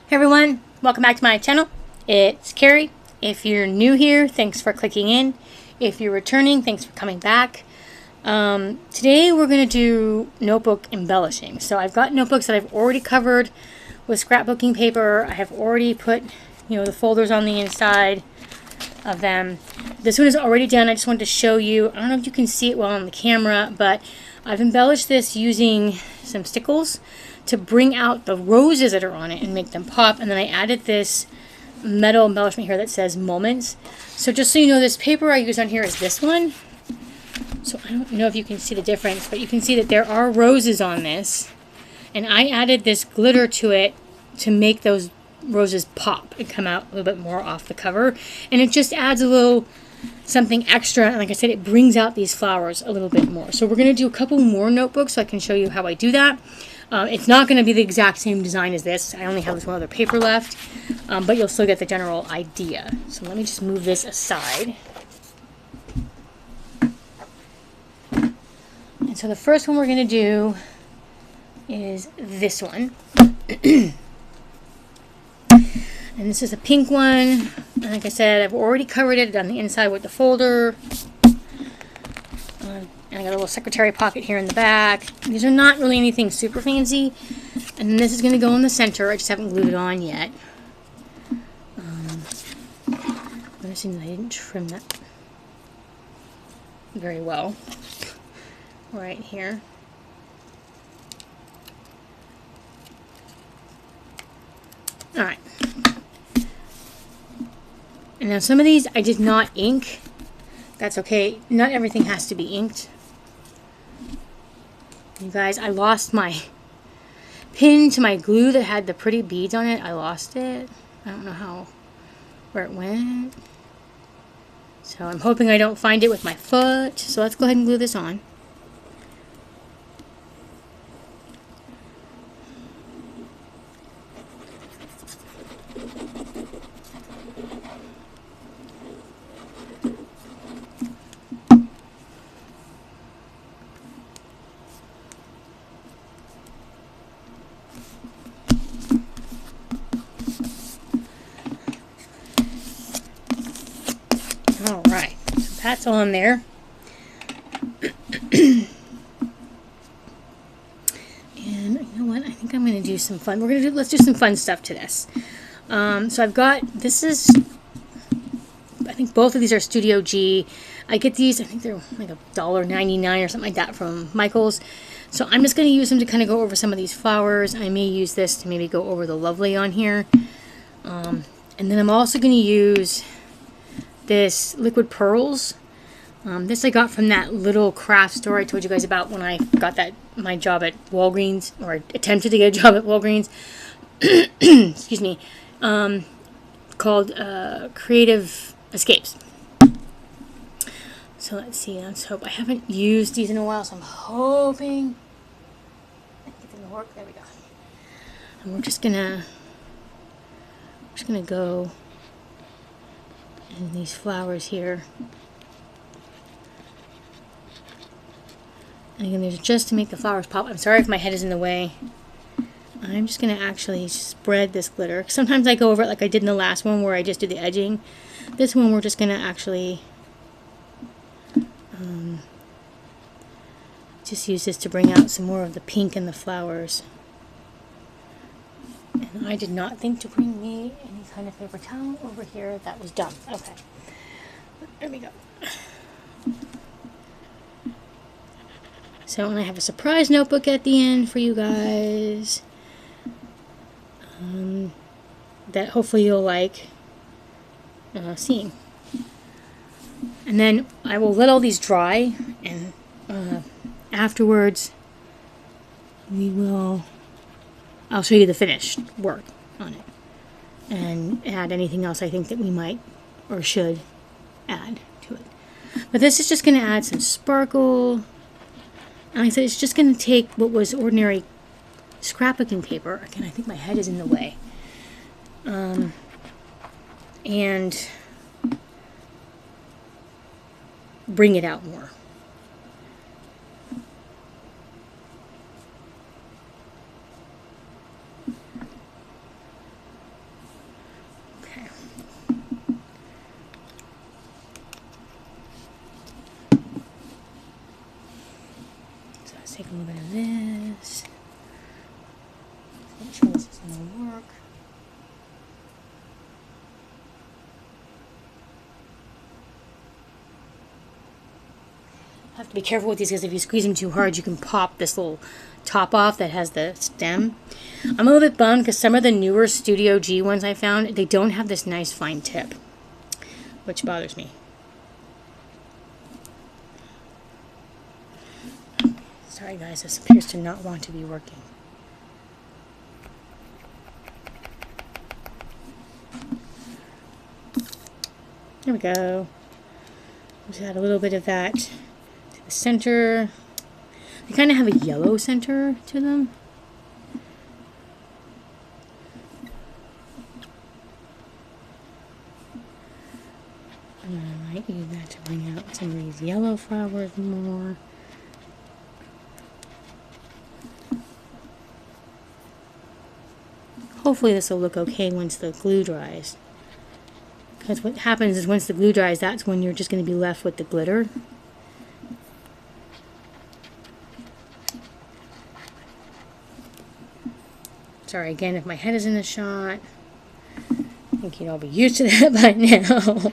Hey everyone, welcome back to my channel. It's Carrie. If you're new here, thanks for clicking in. If you're returning, thanks for coming back. Today we're going to do notebook embellishing. So I've got notebooks that I've already covered with scrapbooking paper. I have already put, the folders on the inside of them. This one is already done. I just wanted to show you. I don't know if you can see it well on the camera, but I've embellished this using some stickles to bring out the roses that are on it and make them pop. And then I added this metal embellishment here that says moments. So just so you know, this paper I use on here is this one. So I don't know if you can see the difference, but you can see that there are roses on this. And I added this glitter to it to make those roses pop and come out a little bit more off the cover. And it just adds a little something extra. And like I said, it brings out these flowers a little bit more. So we're going to do a couple more notebooks so I can show you how I do that. It's not going to be the exact same design as this. I only have this one other paper left, but you'll still get the general idea. So let me just move this aside. And so the first one we're going to do is this one. And this is a pink one. And like I said, I've already covered it on the inside with the folder. And I got a little secretary pocket here in the back. These are not really anything super fancy. And then this is going to go in the center. I just haven't glued it on yet. Noticing that I didn't trim that very well. Right here. Alright. And now some of these I did not ink. That's okay. Not everything has to be inked. You guys, I lost my pin to my glue that had the pretty beads on it. I lost it. I don't know where it went. So I'm hoping I don't find it with my foot. So let's go ahead and glue this on. Alright, so that's on there. And you know what? I think I'm going to do some fun. Let's do some fun stuff to this. So I've got, I think both of these are Studio G. I get these, I think they're like $1.99 or something like that from Michael's. So I'm just going to use them to kind of go over some of these flowers. I may use this to maybe go over the lovely on here. And then I'm also going to use this liquid pearls. This I got from that little craft store I told you guys about when I got my job at Walgreens, or attempted to get a job at Walgreens. Excuse me. Called Creative Escapes. So let's see. Let's hope. I haven't used these in a while, so I'm hoping it's gonna work. There we go. And we're just gonna go in these flowers here. And again, there's just to make the flowers pop. I'm sorry if my head is in the way. I'm just going to actually spread this glitter. Sometimes I go over it like I did in the last one where I just did the edging. This one we're just going to actually just use this to bring out some more of the pink in the flowers. And I did not think to bring me any kind of paper towel over here. That was dumb. Okay. There we go. So, and I have a surprise notebook at the end for you guys. That hopefully you'll like seeing. And then I will let all these dry, and afterwards I'll show you the finished work on it and add anything else I think that we might or should add to it. But this is just going to add some sparkle. And like I said, it's just going to take what was ordinary scrapbooking paper. Again, I think my head is in the way. And bring it out more. take a little bit of this. Make sure this is going to work. Have to be careful with these because if you squeeze them too hard, you can pop this little top off that has the stem. I'm a little bit bummed because some of the newer Studio G ones I found, they don't have this nice fine tip, which bothers me. Sorry guys, this appears to not want to be working. There we go. Just add a little bit of that to the center. They kind of have a yellow center to them. And I might use that to bring out some of these yellow flowers more. Hopefully this will look okay once the glue dries. Because what happens is once the glue dries, that's when you're just going to be left with the glitter. Sorry again if my head is in the shot. I think you'd all be used to that by now.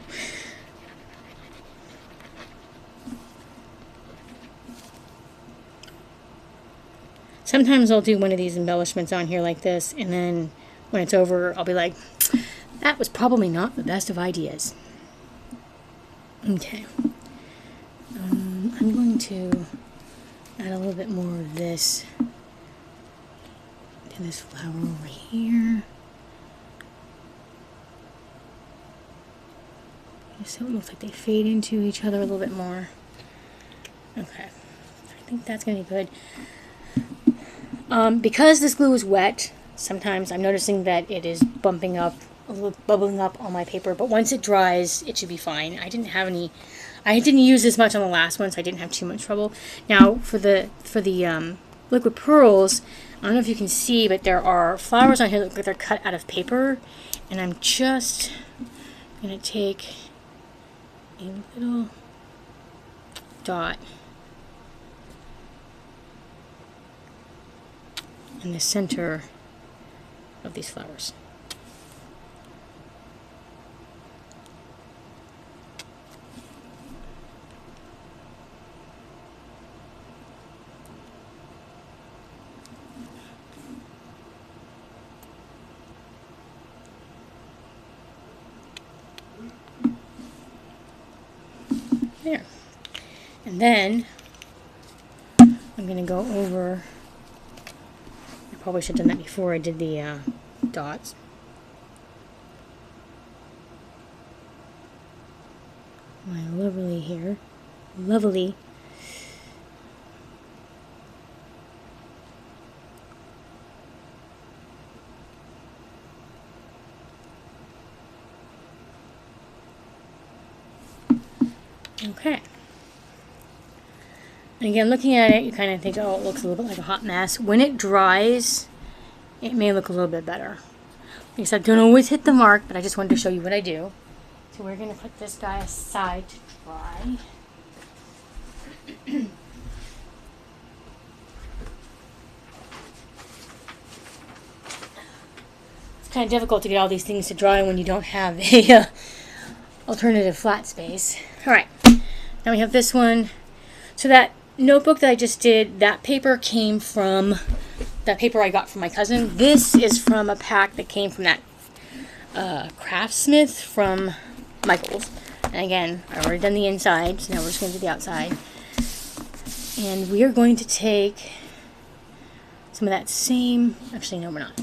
Sometimes I'll do one of these embellishments on here like this, and then when it's over, I'll be like, that was probably not the best of ideas. Okay. I'm going to add a little bit more of this to this flower over here. So it looks like they fade into each other a little bit more. Okay. I think that's going to be good. Because this glue is wet, sometimes I'm noticing that it is bumping up, a little bubbling up on my paper, but once it dries, it should be fine. I didn't use this much on the last one, so I didn't have too much trouble. Now, for the liquid pearls, I don't know if you can see, but there are flowers on here that look like they're cut out of paper, and I'm just going to take a little dot in the center of these flowers. There. And then I'm going to go over, I probably should have done that before I did the dots. My lovely hair. Lovely. Okay. And again, looking at it, you kind of think, oh, it looks a little bit like a hot mess. When it dries, it may look a little bit better. Like I said, don't always hit the mark, but I just wanted to show you what I do. So we're going to put this guy aside to dry. It's kind of difficult to get all these things to dry when you don't have a alternative flat space. Alright, now we have this one. So that notebook that I just did, that paper came from, that paper I got from my cousin. This is from a pack that came from that Craftsmith from Michael's. And again, I've already done the inside, so now we're just going to do the outside. And we are going to take some of that same, actually no we're not.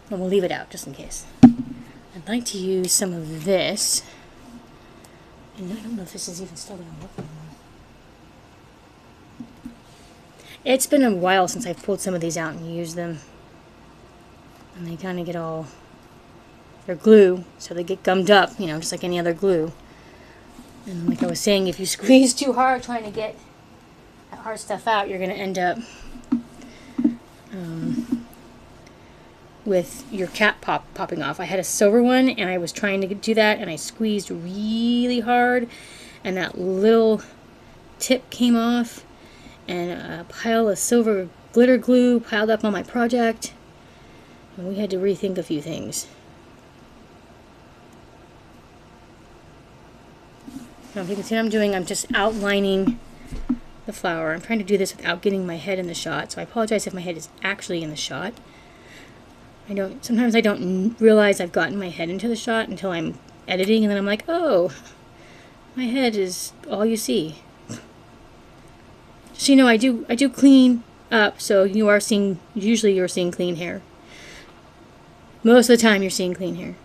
And we'll leave it out just in case. I'd like to use some of this. And I don't know if this is even still going to work anymore. It's been a while since I've pulled some of these out and used them. And they kind of get all, they're glue, so they get gummed up, you know, just like any other glue. And like I was saying, if you squeeze too hard trying to get that hard stuff out, you're going to end up with your cap popping off. I had a silver one and I was trying to do that and I squeezed really hard and that little tip came off and a pile of silver glitter glue piled up on my project, and we had to rethink a few things. Now, if you can see what I'm doing, I'm just outlining the flower. I'm trying to do this without getting my head in the shot, so I apologize if my head is actually in the shot. Sometimes I don't realize I've gotten my head into the shot until I'm editing, and then I'm like, oh, my head is all you see. So, you know, I do clean up, so usually you're seeing clean hair. Most of the time you're seeing clean hair.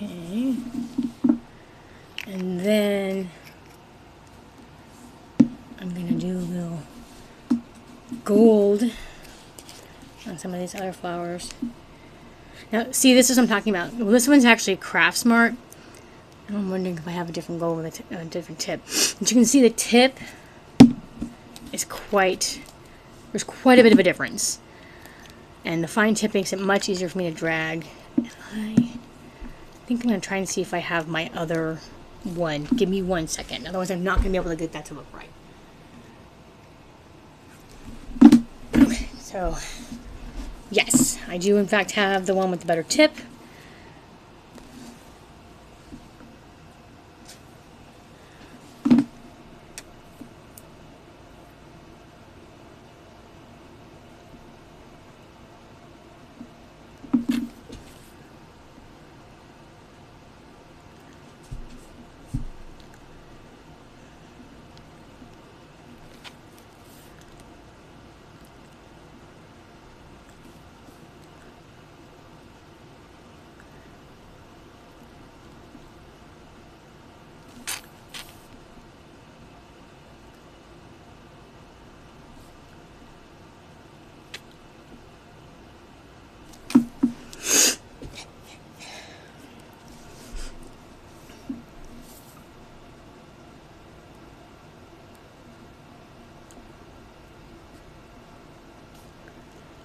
Okay, and then I'm going to do a little gold on some of these other flowers. Now, see, this is what I'm talking about. Well, this one's actually Craft Smart. I'm wondering if I have a different gold with a different tip. But you can see the tip is there's quite a bit of a difference. And the fine tip makes it much easier for me to drag. And I think I'm going to try and see if I have my other one. Give me 1 second. Otherwise, I'm not going to be able to get that to look right. Okay, so, yes, I do in fact have the one with the better tip.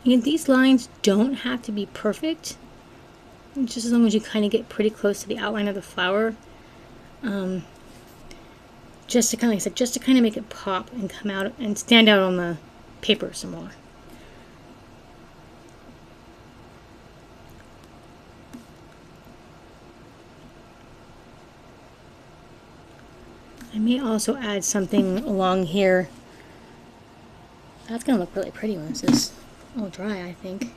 And these lines don't have to be perfect, just as long as you kind of get pretty close to the outline of the flower. Just to kind of make it pop and come out and stand out on the paper some more. I may also add something along here. That's going to look really pretty when this is all dry, I think.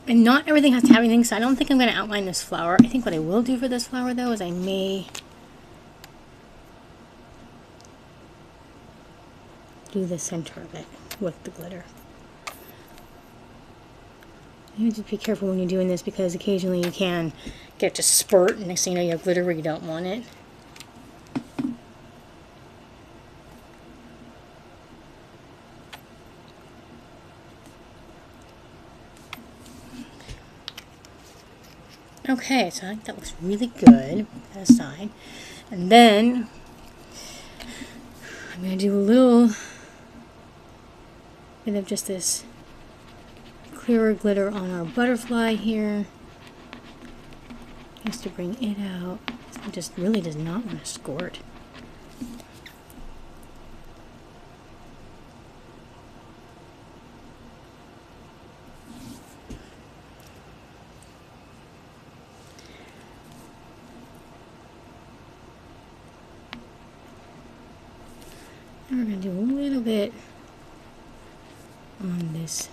And not everything has to have anything, so I don't think I'm going to outline this flower. I think what I will do for this flower, though, is I may do the center of it with the glitter. You have to be careful when you're doing this, because occasionally you can get to spurt, and next thing you know you have glitter where you don't want it. Okay, so I think that looks really good. Put that aside. And then I'm going to do a little bit of just this clearer glitter on our butterfly here. Just to bring it out. It just really does not want to squirt. And we're going to do a little bit on this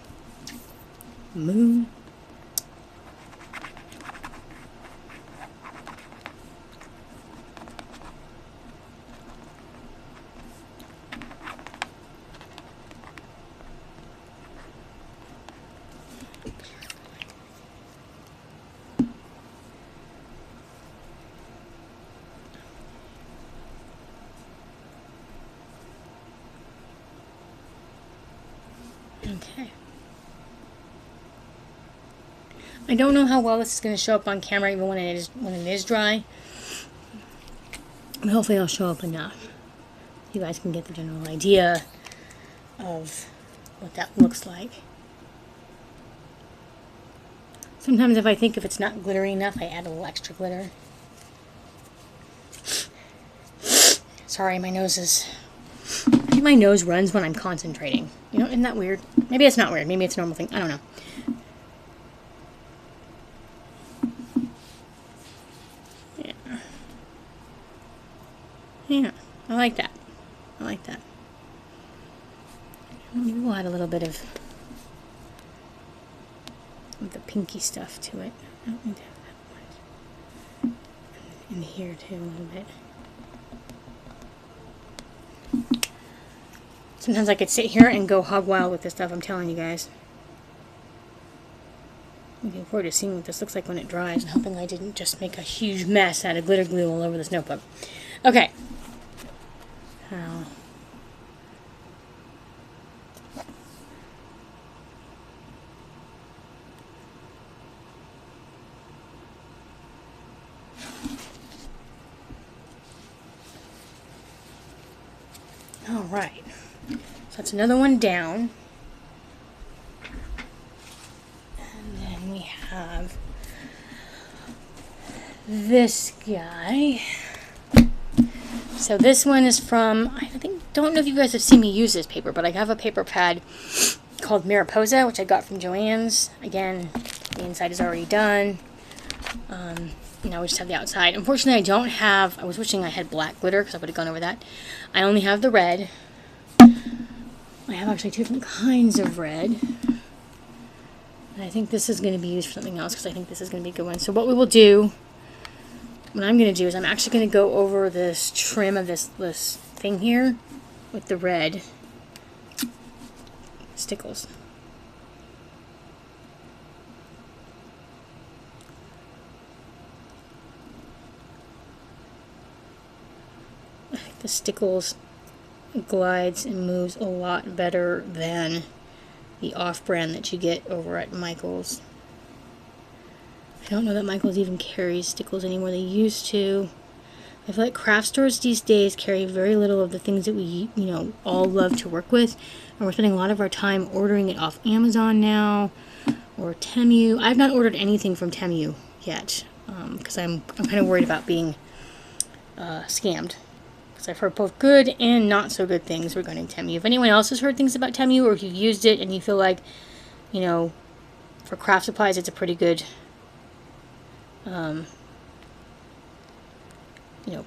moon. Okay. I don't know how well this is going to show up on camera even when it is dry. But hopefully it'll show up enough. You guys can get the general idea of what that looks like. Sometimes if I think if it's not glittery enough, I add a little extra glitter. Sorry, my nose is... I think my nose runs when I'm concentrating. You know, isn't that weird? Maybe it's not weird. Maybe it's a normal thing. I don't know. Yeah. Yeah. I like that. I like that. Maybe we'll add a little bit of the pinky stuff to it. I don't need to have that much. In here too, a little bit. Sometimes I could sit here and go hog wild with this stuff, I'm telling you guys. I'm looking forward to seeing what this looks like when it dries, and hoping I didn't just make a huge mess out of glitter glue all over this notebook. Okay. Alright. So that's another one down. And then we have this guy. So this one is from, don't know if you guys have seen me use this paper, but I have a paper pad called Mariposa, which I got from Joann's. Again, the inside is already done. Now we just have the outside. Unfortunately, I was wishing I had black glitter because I would have gone over that. I only have the red. I have actually two different kinds of red. And I think this is going to be used for something else because I think this is going to be a good one. So what I'm going to do is I'm actually going to go over this trim of this thing here with the red stickles. The stickles glides and moves a lot better than the off-brand that you get over at Michael's. I don't know that Michael's even carries stickles anymore. They used to. I feel like craft stores these days carry very little of the things that we, all love to work with. And we're spending a lot of our time ordering it off Amazon now or Temu. I've not ordered anything from Temu yet because I'm kind of worried about being scammed. I've heard both good and not so good things regarding Temu. If anyone else has heard things about Temu, or if you've used it and you feel like, for craft supplies, it's a pretty good,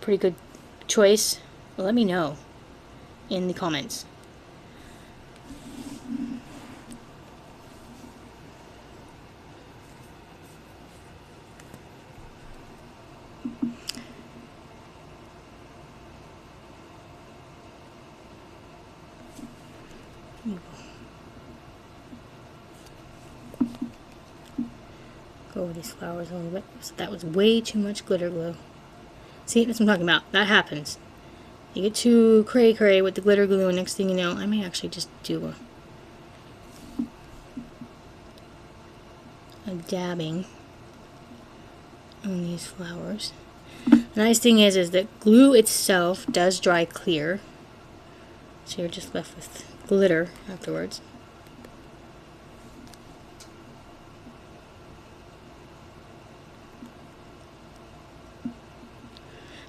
pretty good choice, well, let me know in the comments. Go over these flowers a little bit. So that was way too much glitter glue. See, that's what I'm talking about. That happens. You get too cray-cray with the glitter glue, and next thing you know, I may actually just do a dabbing on these flowers. The nice thing is that glue itself does dry clear, so you're just left with glitter afterwards.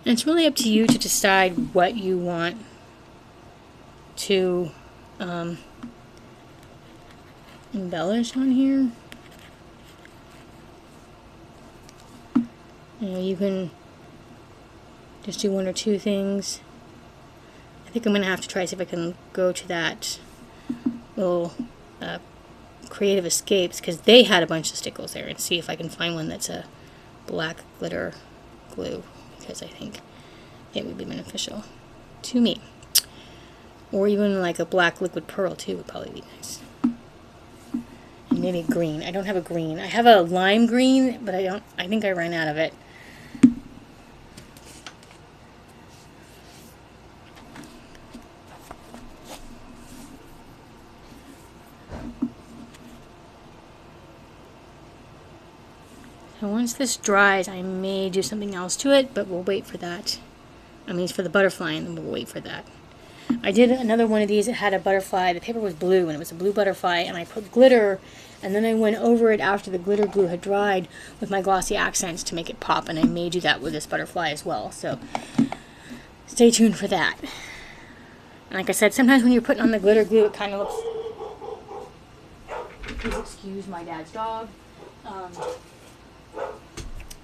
And it's really up to you to decide what you want to embellish on here. You know, you can just do one or two things. I think I'm going to have to try to see if I can go to that little Creative Escapes, because they had a bunch of stickles there, and see if I can find one that's a black glitter glue, because I think it would be beneficial to me. Or even like a black liquid pearl too would probably be nice. And maybe green. I don't have a green. I have a lime green, but I think I ran out of it. So once this dries, I may do something else to it, but we'll wait for that. I mean, it's for the butterfly, and we'll wait for that. I did another one of these. It had a butterfly. The paper was blue, and it was a blue butterfly, and I put glitter, and then I went over it after the glitter glue had dried with my glossy accents to make it pop, and I may do that with this butterfly as well. So stay tuned for that. And like I said, sometimes when you're putting on the glitter glue, it kind of looks... Please excuse my dad's dog.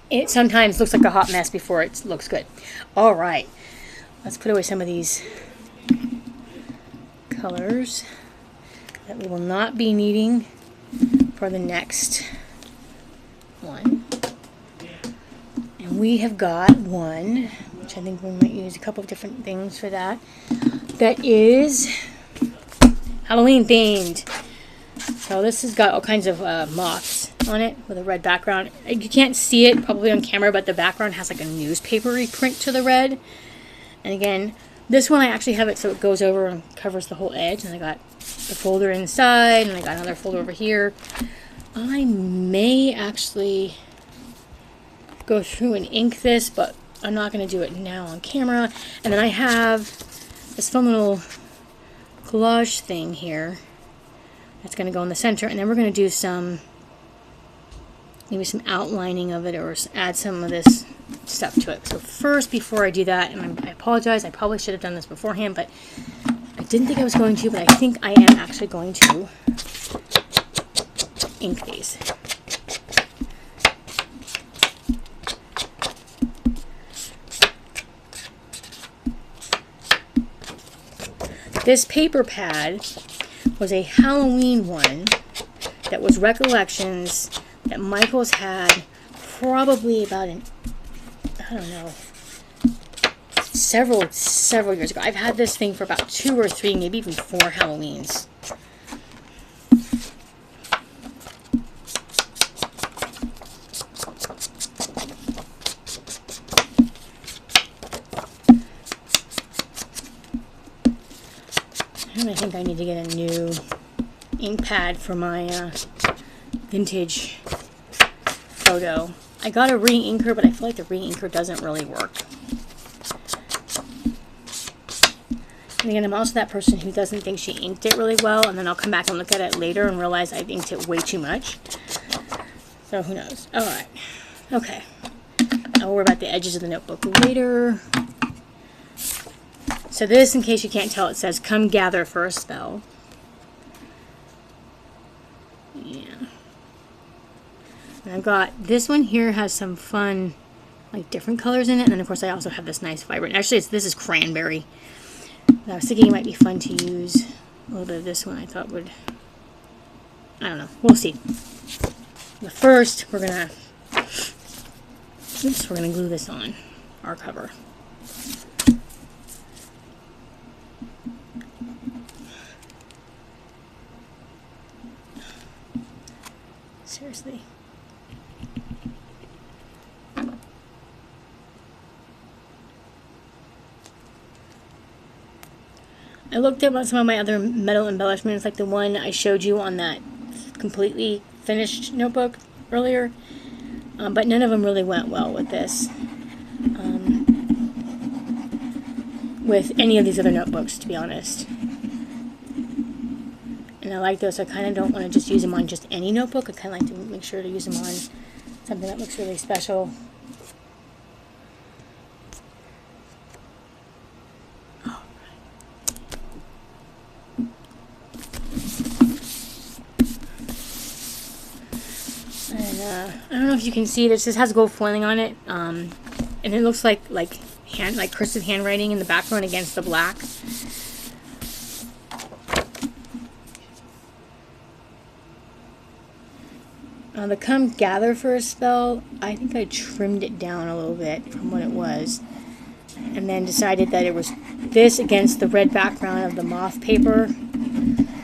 It sometimes looks like a hot mess before it looks good. All right, let's put away some of these colors that we will not be needing for the next one. And we have got one, which I think we might use a couple of different things for that, that is Halloween themed. So this has got all kinds of moths on it with a red background. You can't see it probably on camera, but the background has like a newspapery print to the red. And again, this one I actually have it so it goes over and covers the whole edge. And I got the folder inside, and I got another folder over here. I may actually go through and ink this, but I'm not going to do it now on camera. And then I have this fun little collage thing here that's going to go in the center, and then we're going to do some, maybe some outlining of it, or add some of this stuff to it. So first, before I do that, and I apologize, I probably should have done this beforehand, but I didn't think I was going to, but I think I am actually going to ink these. This paper pad was a Halloween one that was recollections that Michael's had probably about I don't know, several years ago. I've had this thing for about 2 or 3, maybe even 4 Halloweens. And I think I need to get a new ink pad for my vintage photo. I got a re-inker, but I feel like the re-inker doesn't really work. And again, I'm also that person who doesn't think she inked it really well, and then I'll come back and look at it later and realize I've inked it way too much. So who knows? Alright. Okay. I'll worry about the edges of the notebook later. So this, in case you can't tell, it says, "Come gather for a spell." Yeah. And I've got, this one here has some fun, like different colors in it. And then of course I also have this nice vibrant, actually this is cranberry. I was thinking it might be fun to use a little bit of this one. I thought would, I don't know, we'll see. But first we're gonna glue this on our cover. Seriously. I looked up on some of my other metal embellishments, like the one I showed you on that completely finished notebook earlier, but none of them really went well with this. With any of these other notebooks, to be honest. And I like those. I kind of don't want to just use them on just any notebook. I kind of like to make sure to use them on something that looks really special. And I don't know if you can see this. This has gold foiling on it, and it looks like cursive handwriting in the background against the black. The Come Gather for a Spell, I think I trimmed it down a little bit from what it was, and then decided that it was this against the red background of the moth paper.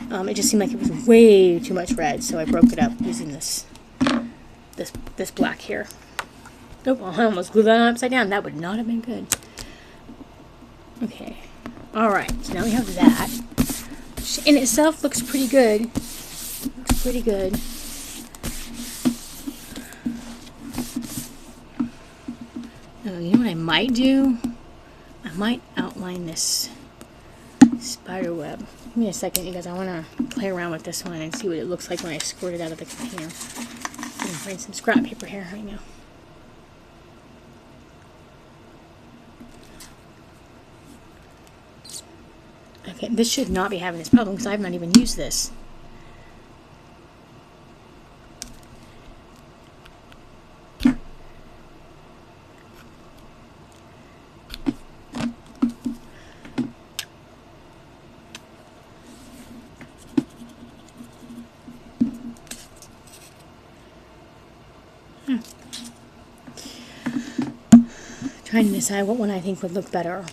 It just seemed like it was way too much red, so I broke it up using this black here. Nope, I almost glued that on upside down. That would not have been good. Okay, alright, so now we have that. Which in itself looks pretty good. Looks pretty good. You know what I might do? I might outline this spider web. Give me a second, you guys. I want to play around with this one and see what it looks like when I squirt it out of the container. I'm going to find some scrap paper here right now. Okay, this should not be having this problem because I have not even used this. Trying to decide what one I think would look better.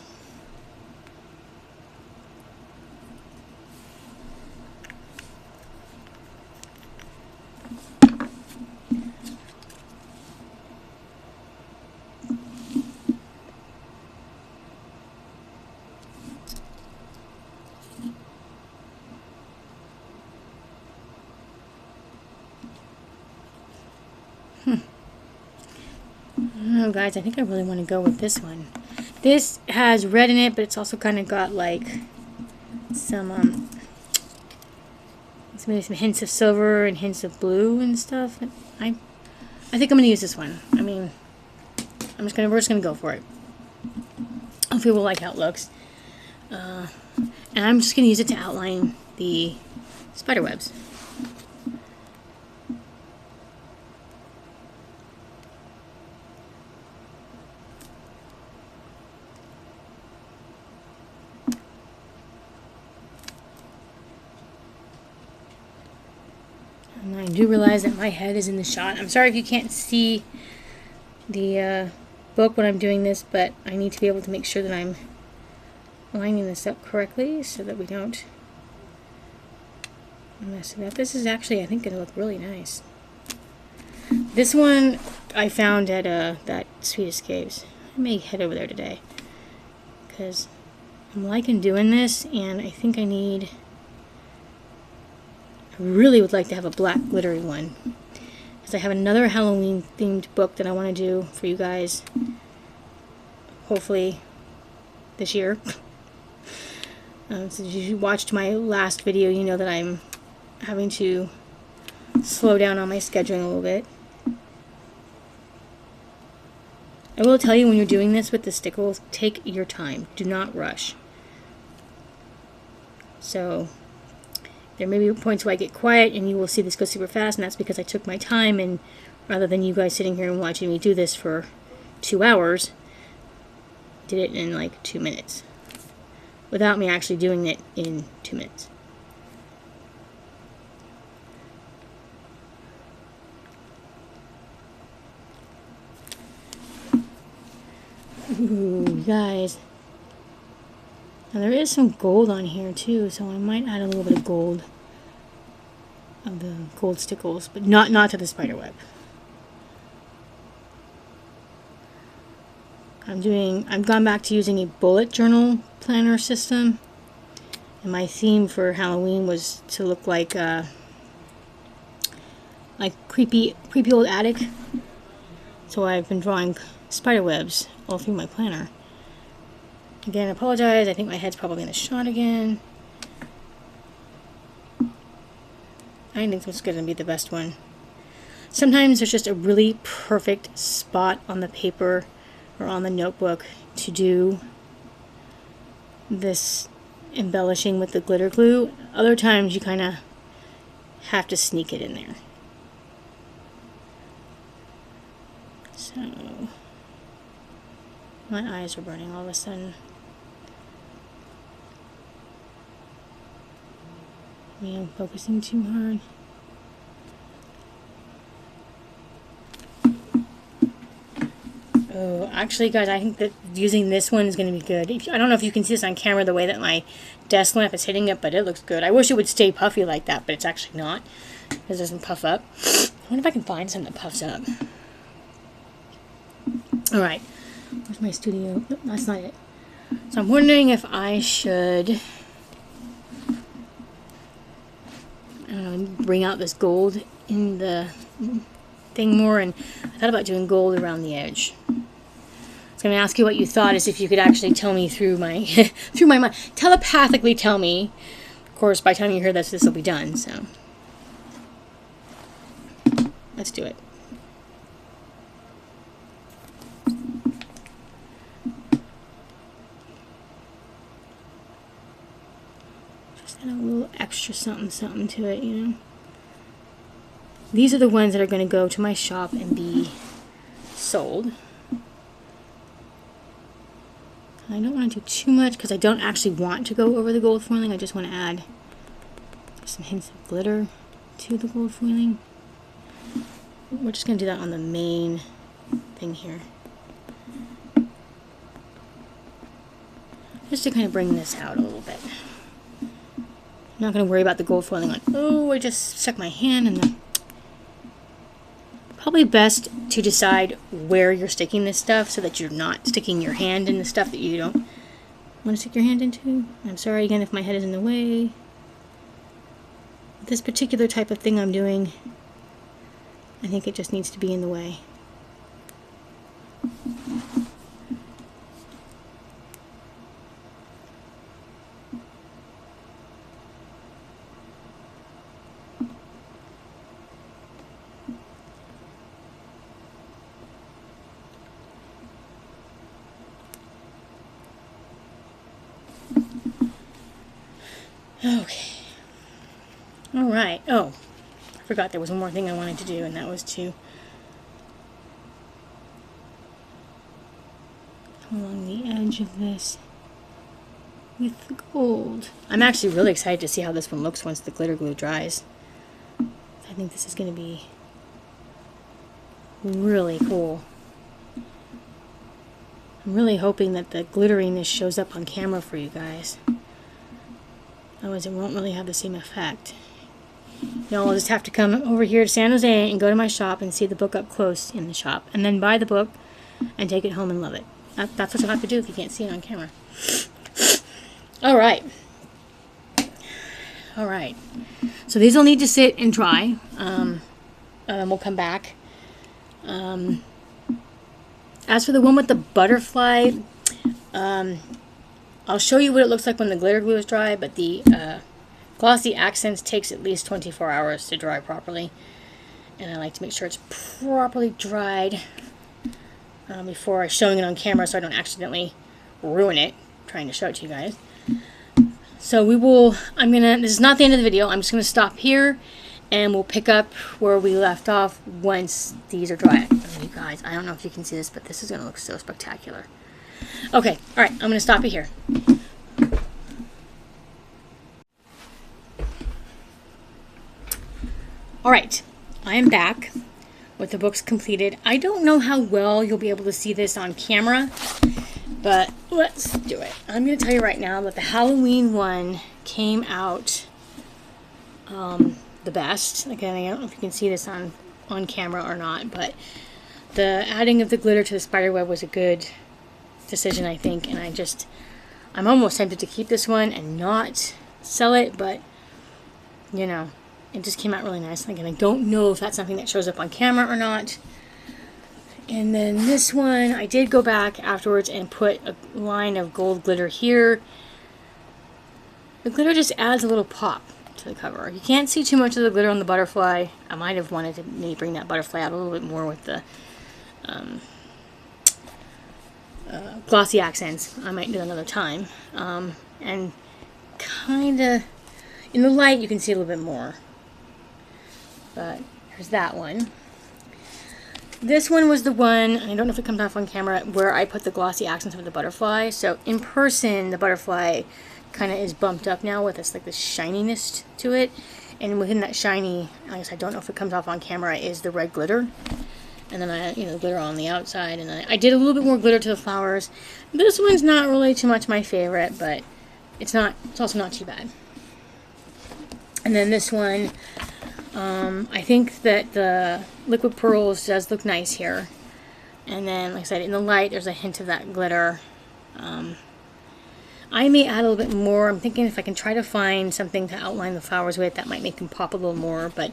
Oh, guys, I think I really want to go with this one. This has red in it, but it's also kind of got like some maybe some hints of silver and hints of blue and stuff. I think I'm gonna use this one. I mean, we're just gonna go for it. Hopefully we'll like how it looks. And I'm just gonna use it to outline the spider webs. And I do realize that my head is in the shot. I'm sorry if you can't see the book when I'm doing this, but I need to be able to make sure that I'm lining this up correctly so that we don't mess it up. This is actually, I think, going to look really nice. This one I found at that Sweet Escapes. I may head over there today because I'm liking doing this, and I think I really would like to have a black glittery one, because I have another Halloween themed book that I want to do for you guys, hopefully this year. So if you watched my last video, you know that I'm having to slow down on my scheduling a little bit. I will tell you, when you're doing this with the stickles, take your time. Do not rush. So there may be points where I get quiet and you will see this go super fast, and that's because I took my time, and rather than you guys sitting here and watching me do this for 2 hours, did it in like 2 minutes without me actually doing it in 2 minutes. Ooh, guys. Now there is some gold on here too, so I might add a little bit of gold, of the gold stickles, but not to the spider web. I've gone back to using a bullet journal planner system, and my theme for Halloween was to look like creepy old attic. So I've been drawing spider webs all through my planner. Again, I apologize. I think my head's probably in the shot again. I think this is going to be the best one. Sometimes there's just a really perfect spot on the paper or on the notebook to do this embellishing with the glitter glue. Other times you kind of have to sneak it in there. So my eyes are burning all of a sudden. Maybe I'm focusing too hard. Oh, actually, guys, I think that using this one is going to be good. I don't know if you can see this on camera, the way that my desk lamp is hitting it, but it looks good. I wish it would stay puffy like that, but it's actually not, because it doesn't puff up. I wonder if I can find something that puffs up. Alright, where's my studio? Nope, that's not it. So I'm wondering if I should, I don't know, bring out this gold in the thing more, and I thought about doing gold around the edge. I was going to ask you what you thought, as if you could actually tell me through my through my mind, telepathically tell me. Of course, by the time you hear this will be done, so let's do it. Just add a little extra something to it, you know. These are the ones that are going to go to my shop and be sold. I don't want to do too much because I don't actually want to go over the gold foiling. I just want to add some hints of glitter to the gold foiling. We're just going to do that on the main thing here. Just to kind of bring this out a little bit. I'm not going to worry about the gold foiling on, oh, I just stuck my hand in the... Probably best to decide where you're sticking this stuff so that you're not sticking your hand in the stuff that you don't want to stick your hand into. I'm sorry again if my head is in the way. This particular type of thing I'm doing, I think it just needs to be in the way. Okay. Alright. Oh, I forgot there was one more thing I wanted to do, and that was to come along the edge of this with the gold. I'm actually really excited to see how this one looks once the glitter glue dries. I think this is going to be really cool. I'm really hoping that the glitteriness shows up on camera for you guys. Otherwise it won't really have the same effect. You'll just have to come over here to San Jose and go to my shop and see the book up close in the shop. And then buy the book and take it home and love it. That's what you'll have to do if you can't see it on camera. Alright. Alright. So these will need to sit and dry. We'll come back. As for the one with the butterfly, I'll show you what it looks like when the glitter glue is dry, but the glossy accents takes at least 24 hours to dry properly. And I like to make sure it's properly dried before showing it on camera so I don't accidentally ruin it trying to show it to you guys. So this is not the end of the video. I'm just going to stop here and we'll pick up where we left off once these are dry. Oh, you guys, I don't know if you can see this, but this is going to look so spectacular. Okay, alright, I'm going to stop it here. Alright, I am back with the books completed. I don't know how well you'll be able to see this on camera, but let's do it. I'm going to tell you right now that the Halloween one came out the best. Again, I don't know if you can see this on camera or not, but the adding of the glitter to the spider web was a good decision, I think, and I'm almost tempted to keep this one and not sell it, but you know, it just came out really nice. Again, I don't know if that's something that shows up on camera or not, And then this one, I did go back afterwards and put a line of gold glitter here. The glitter just adds a little pop to the cover. You can't see too much of the glitter on the butterfly. I might have wanted to maybe bring that butterfly out a little bit more with the glossy accents. I might do another time. And kind of, in the light you can see a little bit more. But here's that one. This one was the one, I don't know if it comes off on camera, where I put the glossy accents of the butterfly. So in person, the butterfly kind of is bumped up now with this, like, this shininess to it. And within that shiny, I guess I don't know if it comes off on camera, is the red glitter. And then I, glitter on the outside. And then I did a little bit more glitter to the flowers. This one's not really too much my favorite, but it's also not too bad. And then this one, I think that the liquid pearls does look nice here. And then, like I said, in the light, there's a hint of that glitter. I may add a little bit more. I'm thinking if I can try to find something to outline the flowers with, that might make them pop a little more. But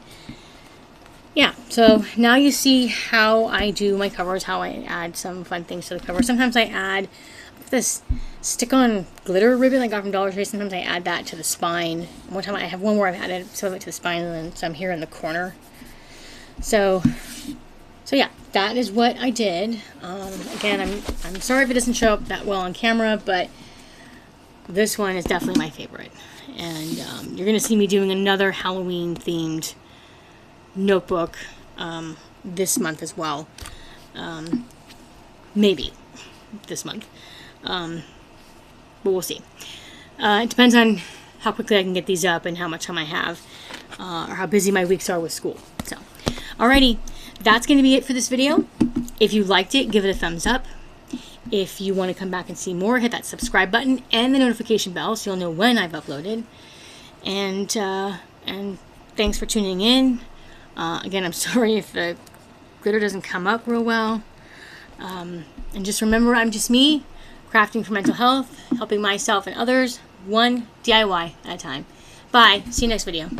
yeah, so now you see how I do my covers, how I add some fun things to the cover. Sometimes I add this stick-on glitter ribbon I got from Dollar Tree. Sometimes I add that to the spine. One time I have one where I've added some of it to the spine and then some here in the corner. So yeah, that is what I did. Again, I'm sorry if it doesn't show up that well on camera, but this one is definitely my favorite. And you're going to see me doing another Halloween-themed notebook this month as well. Maybe this month. But we'll see. It depends on how quickly I can get these up and how much time I have, or how busy my weeks are with school. So, alrighty, that's going to be it for this video. If you liked it, give it a thumbs up. If you want to come back and see more, hit that subscribe button and the notification bell so you'll know when I've uploaded. And thanks for tuning in. Again, I'm sorry if the glitter doesn't come up real well. And just remember, I'm just me, crafting for mental health, helping myself and others, one DIY at a time. Bye. See you next video.